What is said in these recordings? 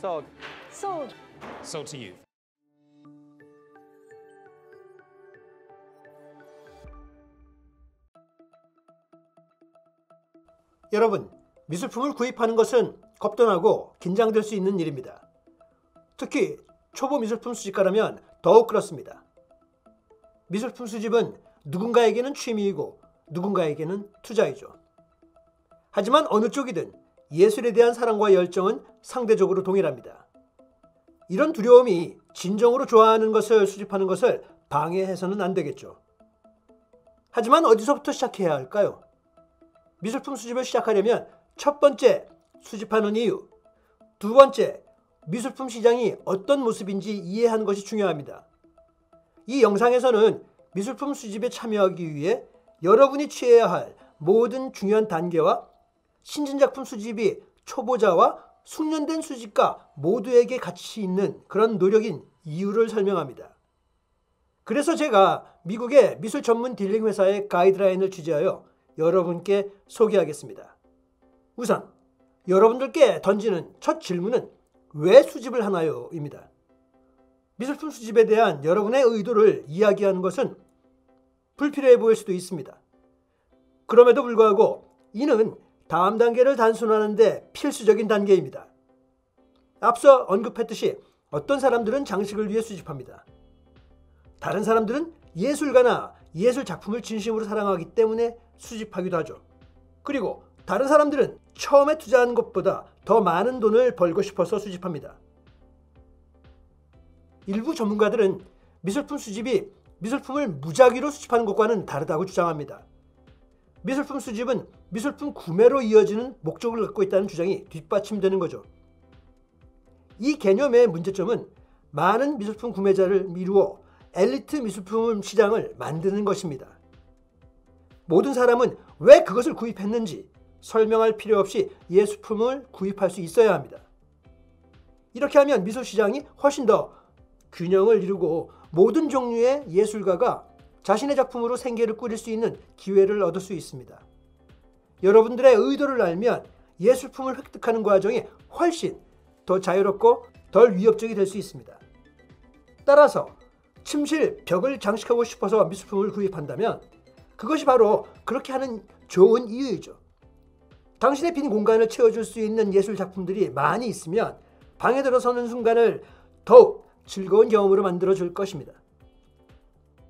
Sold. Sold. Sold to you. 여러분, 미술품을 구입하는 것은 겁도 나고 긴장될 수 있는 일입니다. 특히 초보 미술품 수집가라면 더욱 그렇습니다. 미술품 수집은 누군가에게는 취미이고 누군가에게는 투자이죠. 하지만 어느 쪽이든 예술에 대한 사랑과 열정은 상대적으로 동일합니다. 이런 두려움이 진정으로 좋아하는 것을 수집하는 것을 방해해서는 안 되겠죠. 하지만 어디서부터 시작해야 할까요? 미술품 수집을 시작하려면 첫 번째, 수집하는 이유. 두 번째, 미술품 시장이 어떤 모습인지 이해하는 것이 중요합니다. 이 영상에서는 미술품 수집에 참여하기 위해 여러분이 취해야 할 모든 중요한 단계와 신진작품 수집이 초보자와 숙련된 수집가 모두에게 가치 있는 그런 노력인 이유를 설명합니다. 그래서 제가 미국의 미술 전문 딜링 회사의 가이드라인을 취재하여 여러분께 소개하겠습니다. 우선 여러분들께 던지는 첫 질문은 왜 수집을 하나요? 입니다. 미술품 수집에 대한 여러분의 의도를 이야기하는 것은 불필요해 보일 수도 있습니다. 그럼에도 불구하고 이는 다음 단계를 단순화하는 데 필수적인 단계입니다. 앞서 언급했듯이 어떤 사람들은 장식을 위해 수집합니다. 다른 사람들은 예술가나 예술 작품을 진심으로 사랑하기 때문에 수집하기도 하죠. 그리고 다른 사람들은 처음에 투자하는 것보다 더 많은 돈을 벌고 싶어서 수집합니다. 일부 전문가들은 미술품 수집이 미술품을 무작위로 수집하는 것과는 다르다고 주장합니다. 미술품 수집은 미술품 구매로 이어지는 목적을 갖고 있다는 주장이 뒷받침되는 거죠. 이 개념의 문제점은 많은 미술품 구매자를 이루어 엘리트 미술품 시장을 만드는 것입니다. 모든 사람은 왜 그것을 구입했는지 설명할 필요 없이 예술품을 구입할 수 있어야 합니다. 이렇게 하면 미술 시장이 훨씬 더 균형을 이루고 모든 종류의 예술가가 자신의 작품으로 생계를 꾸릴 수 있는 기회를 얻을 수 있습니다. 여러분들의 의도를 알면 예술품을 획득하는 과정이 훨씬 더 자유롭고 덜 위협적이 될 수 있습니다. 따라서 침실 벽을 장식하고 싶어서 미술품을 구입한다면 그것이 바로 그렇게 하는 좋은 이유이죠. 당신의 빈 공간을 채워줄 수 있는 예술 작품들이 많이 있으면 방에 들어서는 순간을 더욱 즐거운 경험으로 만들어줄 것입니다.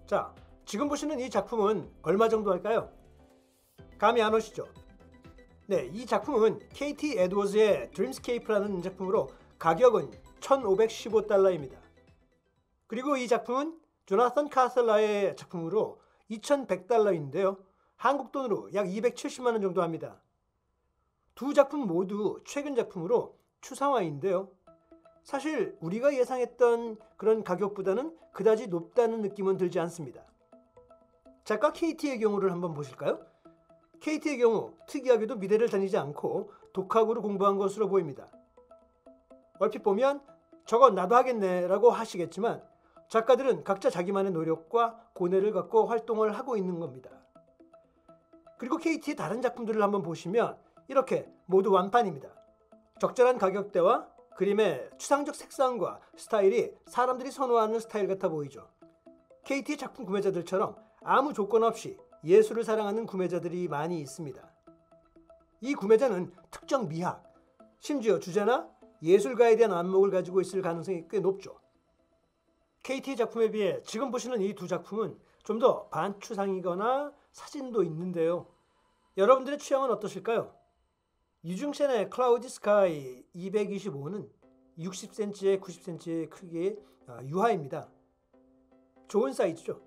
자, 지금 보시는 이 작품은 얼마 정도 할까요? 감이 안 오시죠? 네, 이 작품은 KT 에드워즈의 드림스케이프라는 작품으로 가격은 $1,515입니다. 그리고 이 작품은 조나선 카슬라의 작품으로 $2,100인데요. 한국 돈으로 약 270만 원 정도 합니다. 두 작품 모두 최근 작품으로 추상화인데요. 사실 우리가 예상했던 그런 가격보다는 그다지 높다는 느낌은 들지 않습니다. 작가 KT의 경우를 한번 보실까요? KT의 경우 특이하게도 미대를 다니지 않고 독학으로 공부한 것으로 보입니다. 얼핏 보면 저건 나도 하겠네 라고 하시겠지만 작가들은 각자 자기만의 노력과 고뇌를 갖고 활동을 하고 있는 겁니다. 그리고 KT의 다른 작품들을 한번 보시면 이렇게 모두 완판입니다. 적절한 가격대와 그림의 추상적 색상과 스타일이 사람들이 선호하는 스타일 같아 보이죠. KT 작품 구매자들처럼 아무 조건 없이 예술을 사랑하는 구매자들이 많이 있습니다. 이 구매자는 특정 미학, 심지어 주제나 예술가에 대한 안목을 가지고 있을 가능성이 꽤 높죠. KT 작품에 비해 지금 보시는 이 두 작품은 좀 더 반추상이거나 사진도 있는데요. 여러분들의 취향은 어떠실까요? 유중첸의 클라우디 스카이 225는 60cm에 90cm 크기의 유화입니다. 좋은 사이즈죠.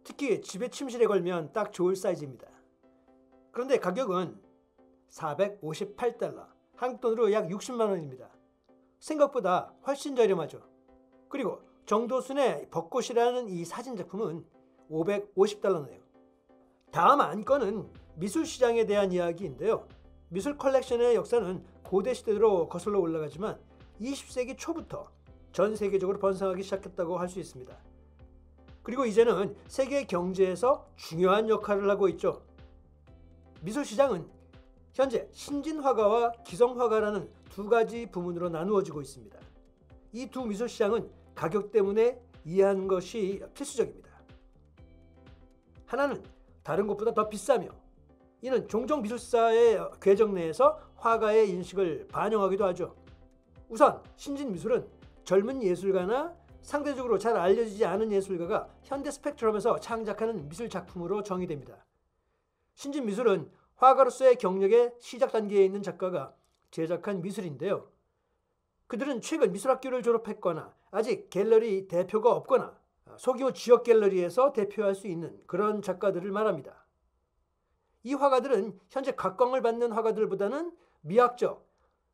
특히 집에 침실에 걸면 딱 좋을 사이즈입니다. 그런데 가격은 $458, 한국 돈으로 약 60만 원입니다. 생각보다 훨씬 저렴하죠. 그리고 정도순의 벚꽃이라는 이 사진 작품은 $550네요. 다음 안건은 미술 시장에 대한 이야기인데요. 미술 컬렉션의 역사는 고대 시대로 거슬러 올라가지만 20세기 초부터 전 세계적으로 번성하기 시작했다고 할 수 있습니다. 그리고 이제는 세계 경제에서 중요한 역할을 하고 있죠. 미술 시장은 현재 신진화가와 기성화가라는 두 가지 부문으로 나누어지고 있습니다. 이 두 미술 시장은 가격 때문에 이해하는 것이 필수적입니다. 하나는 다른 것보다 더 비싸며 이는 종종 미술사의 궤적 내에서 화가의 인식을 반영하기도 하죠. 우선 신진미술은 젊은 예술가나 상대적으로 잘 알려지지 않은 예술가가 현대 스펙트럼에서 창작하는 미술 작품으로 정의됩니다. 신진미술은 화가로서의 경력의 시작 단계에 있는 작가가 제작한 미술인데요. 그들은 최근 미술학교를 졸업했거나 아직 갤러리 대표가 없거나 소규모 지역 갤러리에서 대표할 수 있는 그런 작가들을 말합니다. 이 화가들은 현재 각광을 받는 화가들보다는 미학적,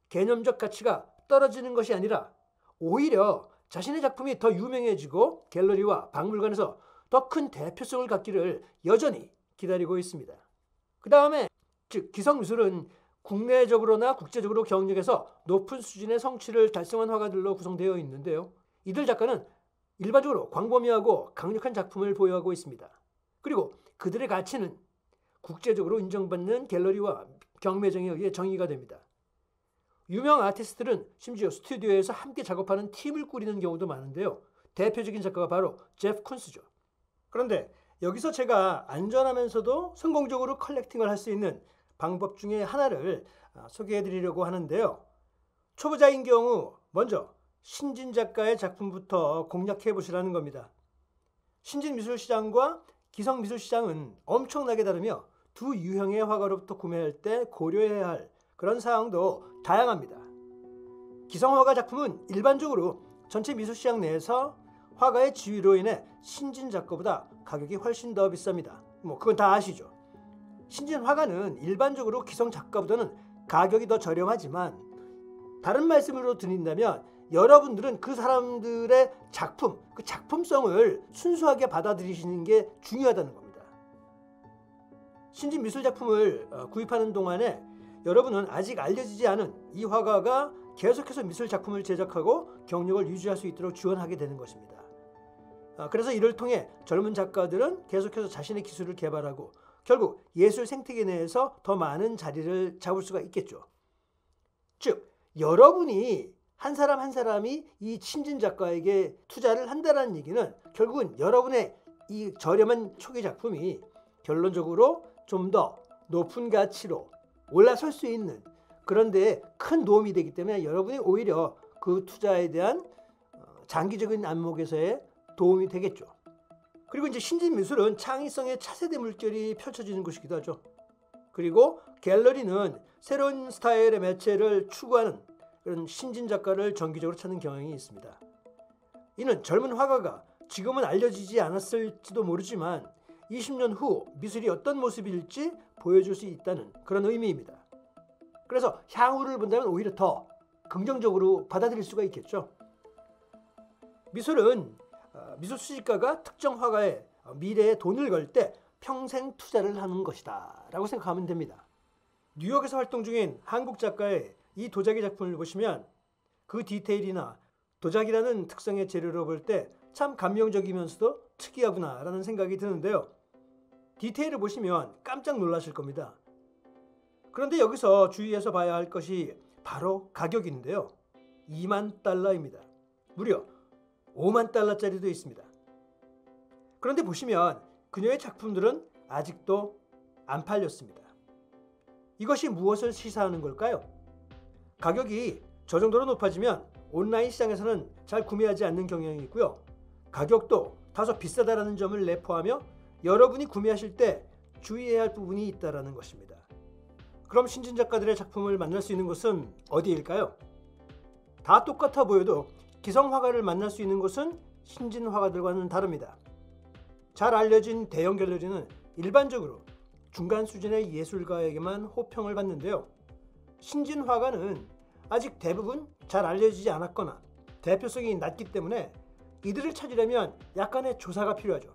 개념적 가치가 떨어지는 것이 아니라 오히려 자신의 작품이 더 유명해지고 갤러리와 박물관에서 더 큰 대표성을 갖기를 여전히 기다리고 있습니다. 그 다음에 즉 기성미술은 국내적으로나 국제적으로 경력에서 높은 수준의 성취를 달성한 화가들로 구성되어 있는데요. 이들 작가는 일반적으로 광범위하고 강력한 작품을 보유하고 있습니다. 그리고 그들의 가치는 국제적으로 인정받는 갤러리와 경매장에 의해 정의가 됩니다. 유명 아티스트들은 심지어 스튜디오에서 함께 작업하는 팀을 꾸리는 경우도 많은데요. 대표적인 작가가 바로 제프 쿤스죠. 그런데 여기서 제가 안전하면서도 성공적으로 컬렉팅을 할 수 있는 방법 중에 하나를 소개해 드리려고 하는데요. 초보자인 경우 먼저 신진 작가의 작품부터 공략해 보시라는 겁니다. 신진 미술 시장과 기성 미술 시장은 엄청나게 다르며 두 유형의 화가로부터 구매할 때 고려해야 할 그런 사항도 다양합니다. 기성 화가 작품은 일반적으로 전체 미술 시장 내에서 화가의 지위로 인해 신진 작가보다 가격이 훨씬 더 비쌉니다. 그건 다 아시죠. 신진 화가는 일반적으로 기성 작가보다는 가격이 더 저렴하지만 다른 말씀으로 드린다면 여러분들은 그 사람들의 작품, 그 작품성을 순수하게 받아들이시는 게 중요하다는 겁니다. 신진 미술 작품을 구입하는 동안에 여러분은 아직 알려지지 않은 이 화가가 계속해서 미술 작품을 제작하고 경력을 유지할 수 있도록 지원하게 되는 것입니다. 그래서 이를 통해 젊은 작가들은 계속해서 자신의 기술을 개발하고 결국 예술 생태계 내에서 더 많은 자리를 잡을 수가 있겠죠. 즉 여러분이 한 사람 한 사람이 이 신진 작가에게 투자를 한다는 얘기는 결국은 여러분의 이 저렴한 초기 작품이 결론적으로 좀 더 높은 가치로 올라설 수 있는 그런 데에 큰 도움이 되기 때문에 여러분이 오히려 그 투자에 대한 장기적인 안목에서의 도움이 되겠죠. 그리고 이제 신진 미술은 창의성의 차세대 물결이 펼쳐지는 곳이기도 하죠. 그리고 갤러리는 새로운 스타일의 매체를 추구하는 그런 신진 작가를 정기적으로 찾는 경향이 있습니다. 이는 젊은 화가가 지금은 알려지지 않았을지도 모르지만 20년 후 미술이 어떤 모습일지 보여줄 수 있다는 그런 의미입니다. 그래서 향후를 본다면 오히려 더 긍정적으로 받아들일 수가 있겠죠. 미술은 미술 수집가가 특정 화가의 미래에 돈을 걸 때 평생 투자를 하는 것이다 라고 생각하면 됩니다. 뉴욕에서 활동 중인 한국 작가의 이 도자기 작품을 보시면 그 디테일이나 도자기라는 특성의 재료로 볼 때 참 감명적이면서도 특이하구나 라는 생각이 드는데요. 디테일을 보시면 깜짝 놀라실 겁니다. 그런데 여기서 주의해서 봐야 할 것이 바로 가격인데요. 2만 달러입니다. 무려 5만 달러짜리도 있습니다. 그런데 보시면 그녀의 작품들은 아직도 안 팔렸습니다. 이것이 무엇을 시사하는 걸까요? 가격이 저 정도로 높아지면 온라인 시장에서는 잘 구매하지 않는 경향이 있고요. 가격도 다소 비싸다라는 점을 내포하며 여러분이 구매하실 때 주의해야 할 부분이 있다는 것입니다. 그럼 신진 작가들의 작품을 만날 수 있는 곳은 어디일까요? 다 똑같아 보여도 기성 화가를 만날 수 있는 곳은 신진 화가들과는 다릅니다. 잘 알려진 대형 갤러리는 일반적으로 중간 수준의 예술가에게만 호평을 받는데요. 신진 화가는 아직 대부분 잘 알려지지 않았거나 대표성이 낮기 때문에 이들을 찾으려면 약간의 조사가 필요하죠.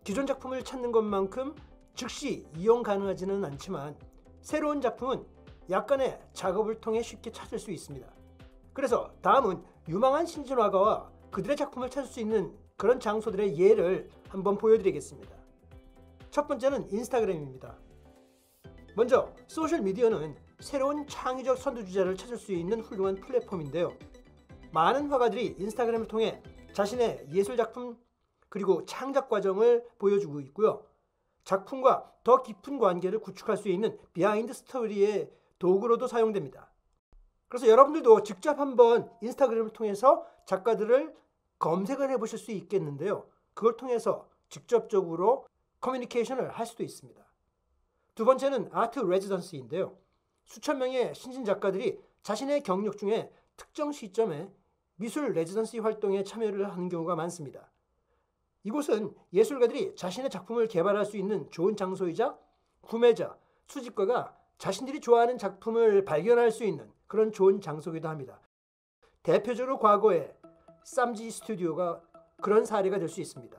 기존 작품을 찾는 것만큼 즉시 이용 가능하지는 않지만 새로운 작품은 약간의 작업을 통해 쉽게 찾을 수 있습니다. 그래서 다음은 유망한 신진 화가와 그들의 작품을 찾을 수 있는 그런 장소들의 예를 한번 보여드리겠습니다. 첫 번째는 인스타그램입니다. 먼저 소셜미디어는 새로운 창의적 선두주자를 찾을 수 있는 훌륭한 플랫폼인데요. 많은 화가들이 인스타그램을 통해 자신의 예술작품 그리고 창작 과정을 보여주고 있고요. 작품과 더 깊은 관계를 구축할 수 있는 비하인드 스토리의 도구로도 사용됩니다. 그래서 여러분들도 직접 한번 인스타그램을 통해서 작가들을 검색을 해보실 수 있겠는데요. 그걸 통해서 직접적으로 커뮤니케이션을 할 수도 있습니다. 두 번째는 아트 레지던시인데요. 수천 명의 신진 작가들이 자신의 경력 중에 특정 시점에 미술 레지던시 활동에 참여를 하는 경우가 많습니다. 이곳은 예술가들이 자신의 작품을 개발할 수 있는 좋은 장소이자 구매자, 수집가가 자신들이 좋아하는 작품을 발견할 수 있는 그런 좋은 장소이기도 합니다. 대표적으로 과거에 쌈지 스튜디오가 그런 사례가 될 수 있습니다.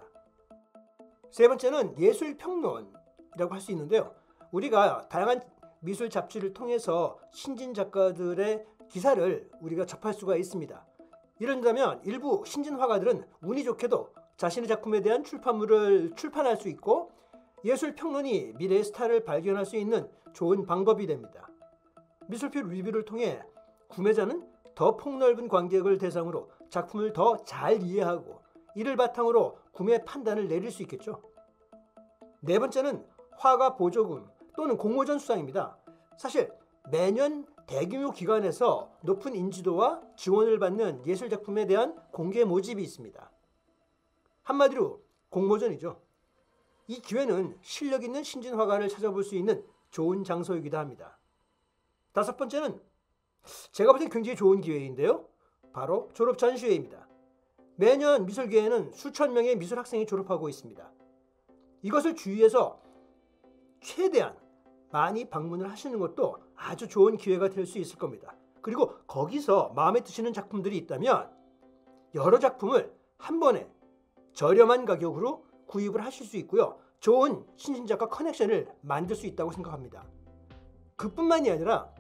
세 번째는 예술평론이라고 할 수 있는데요. 우리가 다양한 미술 잡지를 통해서 신진 작가들의 기사를 우리가 접할 수가 있습니다. 이런다면 일부 신진 화가들은 운이 좋게도 자신의 작품에 대한 출판물을 출판할 수 있고 예술평론이 미래의 스타를 발견할 수 있는 좋은 방법이 됩니다. 미술표 리뷰를 통해 구매자는 더 폭넓은 관객을 대상으로 작품을 더 잘 이해하고 이를 바탕으로 구매 판단을 내릴 수 있겠죠. 네 번째는 화가 보조금 또는 공모전 수상입니다. 사실 매년 대규모 기관에서 높은 인지도와 지원을 받는 예술작품에 대한 공개 모집이 있습니다. 한마디로 공모전이죠. 이 기회는 실력 있는 신진 화가를 찾아볼 수 있는 좋은 장소이기도 합니다. 다섯 번째는 제가 볼 때 굉장히 좋은 기회인데요. 바로 졸업 전시회입니다. 매년 미술계에는 수천 명의 미술 학생이 졸업하고 있습니다. 이것을 주위에서 최대한 많이 방문을 하시는 것도 아주 좋은 기회가 될 수 있을 겁니다. 그리고 거기서 마음에 드시는 작품들이 있다면 여러 작품을 한 번에 저렴한 가격으로 구입을 하실 수 있고요. 좋은 신진작가 커넥션을 만들 수 있다고 생각합니다. 그뿐만이 아니라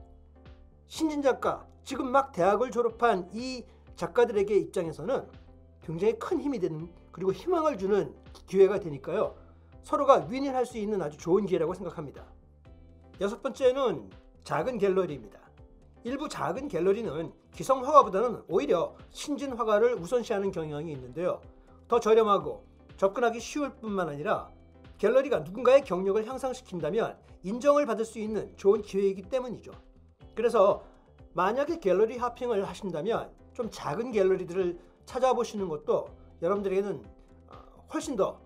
신진작가, 지금 막 대학을 졸업한 이 작가들에게 입장에서는 굉장히 큰 힘이 되는 그리고 희망을 주는 기회가 되니까요. 서로가 윈윈할 수 있는 아주 좋은 기회라고 생각합니다. 여섯 번째는 작은 갤러리입니다. 일부 작은 갤러리는 기성 화가보다는 오히려 신진 화가를 우선시하는 경향이 있는데요. 더 저렴하고 접근하기 쉬울 뿐만 아니라 갤러리가 누군가의 경력을 향상시킨다면 인정을 받을 수 있는 좋은 기회이기 때문이죠. 그래서 만약에 갤러리 하핑을 하신다면 좀 작은 갤러리들을 찾아보시는 것도 여러분들에게는 훨씬 더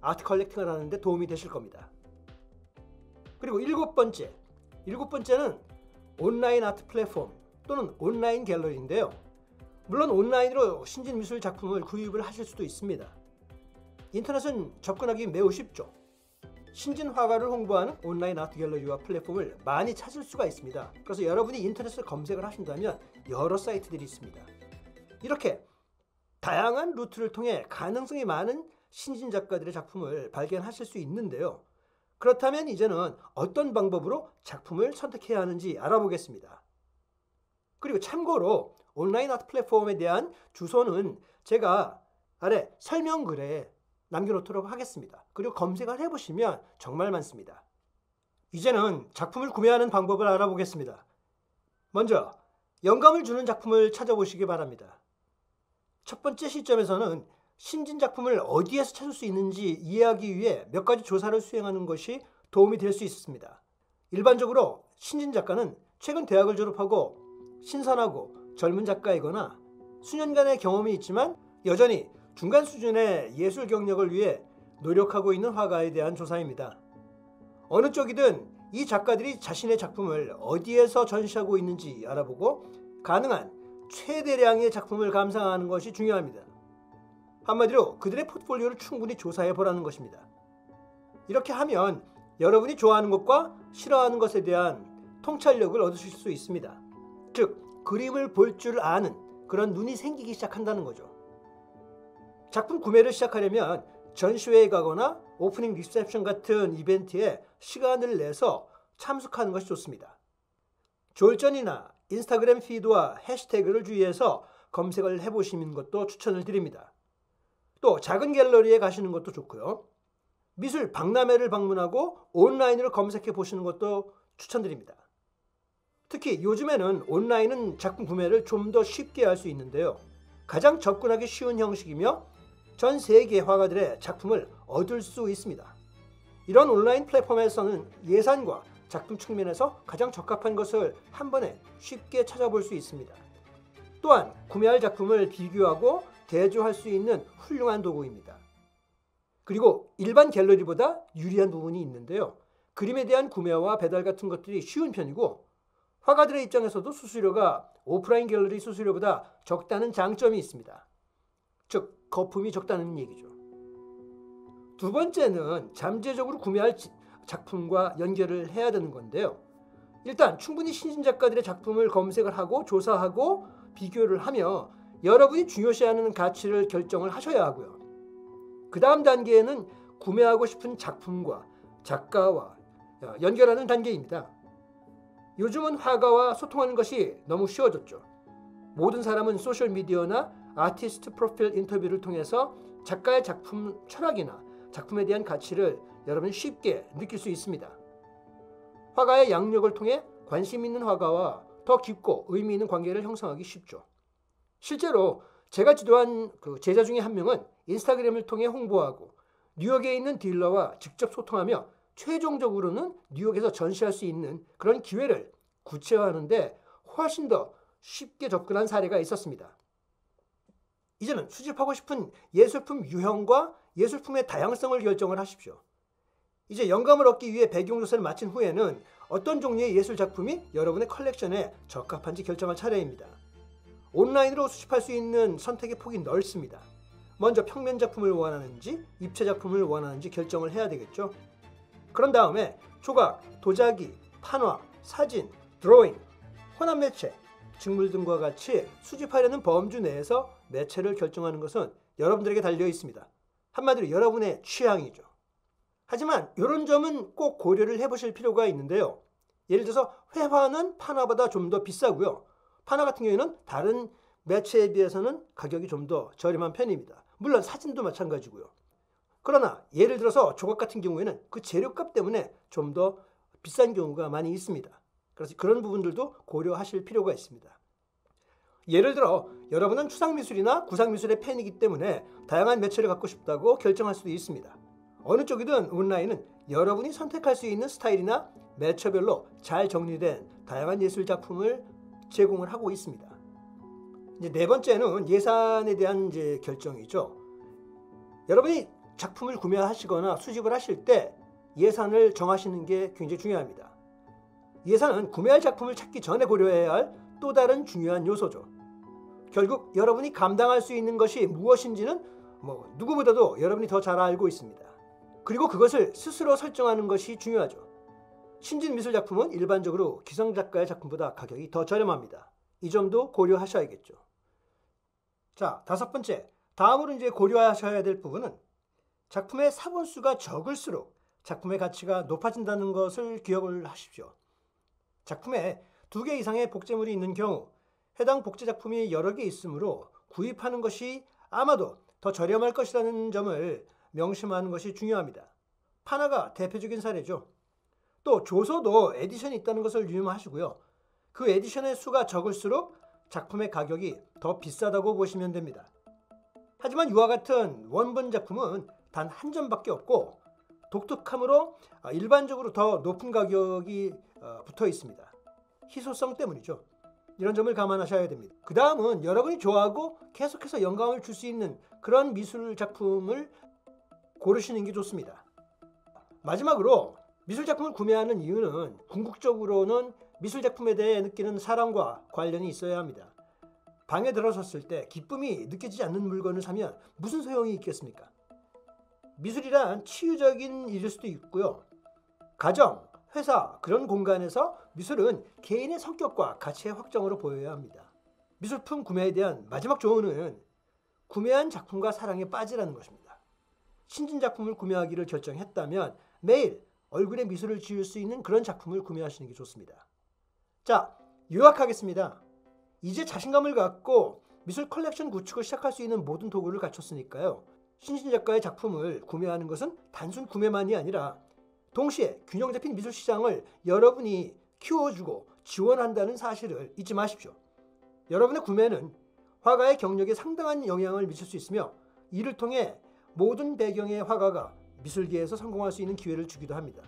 아트 컬렉팅을 하는데 도움이 되실 겁니다. 그리고 일곱 번째는 온라인 아트 플랫폼 또는 온라인 갤러리인데요. 물론 온라인으로 신진 미술 작품을 구입을 하실 수도 있습니다. 인터넷은 접근하기 매우 쉽죠. 신진 화가를 홍보하는 온라인 아트 갤러리와 플랫폼을 많이 찾을 수가 있습니다. 그래서 여러분이 인터넷을 검색을 하신다면 여러 사이트들이 있습니다. 이렇게 다양한 루트를 통해 가능성이 많은 신진 작가들의 작품을 발견하실 수 있는데요. 그렇다면 이제는 어떤 방법으로 작품을 선택해야 하는지 알아보겠습니다. 그리고 참고로 온라인 아트 플랫폼에 대한 주소는 제가 아래 설명글에 남겨놓도록 하겠습니다. 그리고 검색을 해보시면 정말 많습니다. 이제는 작품을 구매하는 방법을 알아보겠습니다. 먼저 영감을 주는 작품을 찾아보시기 바랍니다. 첫 번째 시점에서는 신진 작품을 어디에서 찾을 수 있는지 이해하기 위해 몇 가지 조사를 수행하는 것이 도움이 될 수 있습니다. 일반적으로 신진 작가는 최근 대학을 졸업하고 신선하고 젊은 작가이거나 수년간의 경험이 있지만 여전히 중간 수준의 예술 경력을 위해 노력하고 있는 화가에 대한 조사입니다. 어느 쪽이든 이 작가들이 자신의 작품을 어디에서 전시하고 있는지 알아보고 가능한 최대량의 작품을 감상하는 것이 중요합니다. 한마디로 그들의 포트폴리오를 충분히 조사해 보라는 것입니다. 이렇게 하면 여러분이 좋아하는 것과 싫어하는 것에 대한 통찰력을 얻으실 수 있습니다. 즉, 그림을 볼 줄 아는 그런 눈이 생기기 시작한다는 거죠. 작품 구매를 시작하려면 전시회에 가거나 오프닝 리셉션 같은 이벤트에 시간을 내서 참석하는 것이 좋습니다. 졸전이나 인스타그램 피드와 해시태그를 주의해서 검색을 해보시는 것도 추천을 드립니다. 또 작은 갤러리에 가시는 것도 좋고요. 미술 박람회를 방문하고 온라인으로 검색해 보시는 것도 추천드립니다. 특히 요즘에는 온라인은 작품 구매를 좀 더 쉽게 할 수 있는데요. 가장 접근하기 쉬운 형식이며 전 세계 화가들의 작품을 얻을 수 있습니다. 이런 온라인 플랫폼에서는 예산과 작품 측면에서 가장 적합한 것을 한 번에 쉽게 찾아볼 수 있습니다. 또한 구매할 작품을 비교하고 대조할 수 있는 훌륭한 도구입니다. 그리고 일반 갤러리보다 유리한 부분이 있는데요. 그림에 대한 구매와 배달 같은 것들이 쉬운 편이고 화가들의 입장에서도 수수료가 오프라인 갤러리 수수료보다 적다는 장점이 있습니다. 즉 거품이 적다는 얘기죠. 두 번째는 잠재적으로 구매할 작품과 연결을 해야 되는 건데요. 일단 충분히 신진 작가들의 작품을 검색을 하고 조사하고 비교를 하며 여러분이 중요시하는 가치를 결정을 하셔야 하고요. 그 다음 단계에는 구매하고 싶은 작품과 작가와 연결하는 단계입니다. 요즘은 화가와 소통하는 것이 너무 쉬워졌죠. 모든 사람은 소셜미디어나 아티스트 프로필 인터뷰를 통해서 작가의 작품 철학이나 작품에 대한 가치를 여러분이 쉽게 느낄 수 있습니다. 화가의 양력을 통해 관심 있는 화가와 더 깊고 의미 있는 관계를 형성하기 쉽죠. 실제로 제가 지도한 제자 중에 한 명은 인스타그램을 통해 홍보하고 뉴욕에 있는 딜러와 직접 소통하며 최종적으로는 뉴욕에서 전시할 수 있는 그런 기회를 구체화하는데 훨씬 더 쉽게 접근한 사례가 있었습니다. 이제는 수집하고 싶은 예술품 유형과 예술품의 다양성을 결정을 하십시오. 이제 영감을 얻기 위해 배경조사를 마친 후에는 어떤 종류의 예술 작품이 여러분의 컬렉션에 적합한지 결정할 차례입니다. 온라인으로 수집할 수 있는 선택의 폭이 넓습니다. 먼저 평면 작품을 원하는지 입체 작품을 원하는지 결정을 해야 되겠죠. 그런 다음에 조각, 도자기, 판화, 사진, 드로잉, 혼합 매체, 직물 등과 같이 수집하려는 범주 내에서 매체를 결정하는 것은 여러분들에게 달려 있습니다. 한마디로 여러분의 취향이죠. 하지만 이런 점은 꼭 고려를 해보실 필요가 있는데요. 예를 들어서 회화는 판화보다 좀 더 비싸고요. 판화 같은 경우에는 다른 매체에 비해서는 가격이 좀 더 저렴한 편입니다. 물론 사진도 마찬가지고요. 그러나 예를 들어서 조각 같은 경우에는 그 재료값 때문에 좀 더 비싼 경우가 많이 있습니다. 그래서 그런 부분들도 고려하실 필요가 있습니다. 예를 들어 여러분은 추상미술이나 구상미술의 팬이기 때문에 다양한 매체를 갖고 싶다고 결정할 수도 있습니다. 어느 쪽이든 온라인은 여러분이 선택할 수 있는 스타일이나 매체별로 잘 정리된 다양한 예술 작품을 제공을 하고 있습니다. 이제 네 번째는 예산에 대한 결정이죠. 여러분이 작품을 구매하시거나 수집을 하실 때 예산을 정하시는 게 굉장히 중요합니다. 예산은 구매할 작품을 찾기 전에 고려해야 할 또 다른 중요한 요소죠. 결국 여러분이 감당할 수 있는 것이 무엇인지는 누구보다도 여러분이 더 잘 알고 있습니다. 그리고 그것을 스스로 설정하는 것이 중요하죠. 신진 미술 작품은 일반적으로 기성 작가의 작품보다 가격이 더 저렴합니다. 이 점도 고려하셔야겠죠. 자, 다섯 번째. 다음으로 고려하셔야 될 부분은 작품의 사본수가 적을수록 작품의 가치가 높아진다는 것을 기억을 하십시오. 작품에 2개 이상의 복제물이 있는 경우 해당 복제 작품이 여러 개 있으므로 구입하는 것이 아마도 더 저렴할 것이라는 점을 명심하는 것이 중요합니다. 판화가 대표적인 사례죠. 또 조서도 에디션이 있다는 것을 유념하시고요. 그 에디션의 수가 적을수록 작품의 가격이 더 비싸다고 보시면 됩니다. 하지만 이와 같은 원본 작품은 단 한 점밖에 없고 독특함으로 일반적으로 더 높은 가격이 붙어 있습니다. 희소성 때문이죠. 이런 점을 감안하셔야 됩니다. 그 다음은 여러분이 좋아하고 계속해서 영감을 줄 수 있는 그런 미술 작품을 고르시는 게 좋습니다. 마지막으로 미술 작품을 구매하는 이유는 궁극적으로는 미술 작품에 대해 느끼는 사랑과 관련이 있어야 합니다. 방에 들어섰을 때 기쁨이 느껴지지 않는 물건을 사면 무슨 소용이 있겠습니까? 미술이란 치유적인 일일 수도 있고요. 가정, 회사, 그런 공간에서 미술은 개인의 성격과 가치의 확정으로 보여야 합니다. 미술품 구매에 대한 마지막 조언은 구매한 작품과 사랑에 빠지라는 것입니다. 신진 작품을 구매하기를 결정했다면 매일 얼굴에 미소를 지을 수 있는 그런 작품을 구매하시는 게 좋습니다. 자, 요약하겠습니다. 이제 자신감을 갖고 미술 컬렉션 구축을 시작할 수 있는 모든 도구를 갖췄으니까요. 신진 작가의 작품을 구매하는 것은 단순 구매만이 아니라 동시에 균형 잡힌 미술 시장을 여러분이 키워주고 지원한다는 사실을 잊지 마십시오. 여러분의 구매는 화가의 경력에 상당한 영향을 미칠 수 있으며 이를 통해 모든 배경의 화가가 미술계에서 성공할 수 있는 기회를 주기도 합니다.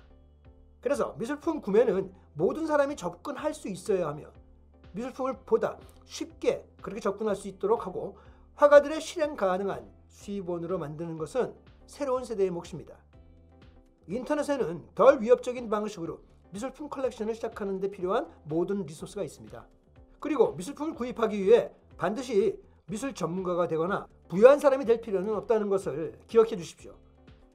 그래서 미술품 구매는 모든 사람이 접근할 수 있어야 하며 미술품을 보다 쉽게 그렇게 접근할 수 있도록 하고 화가들의 실행 가능한 수입원으로 만드는 것은 새로운 세대의 몫입니다. 인터넷에는 덜 위협적인 방식으로 미술품 컬렉션을 시작하는 데 필요한 모든 리소스가 있습니다. 그리고 미술품을 구입하기 위해 반드시 미술 전문가가 되거나 부유한 사람이 될 필요는 없다는 것을 기억해 주십시오.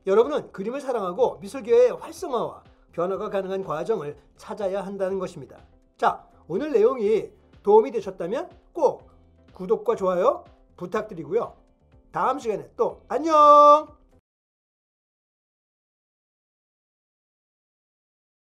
여러분은 그림을 사랑하고 미술계의 활성화와 변화가 가능한 과정을 찾아야 한다는 것입니다. 자, 오늘 내용이 도움이 되셨다면 꼭 구독과 좋아요 부탁드리고요. 다음 시간에 또 안녕!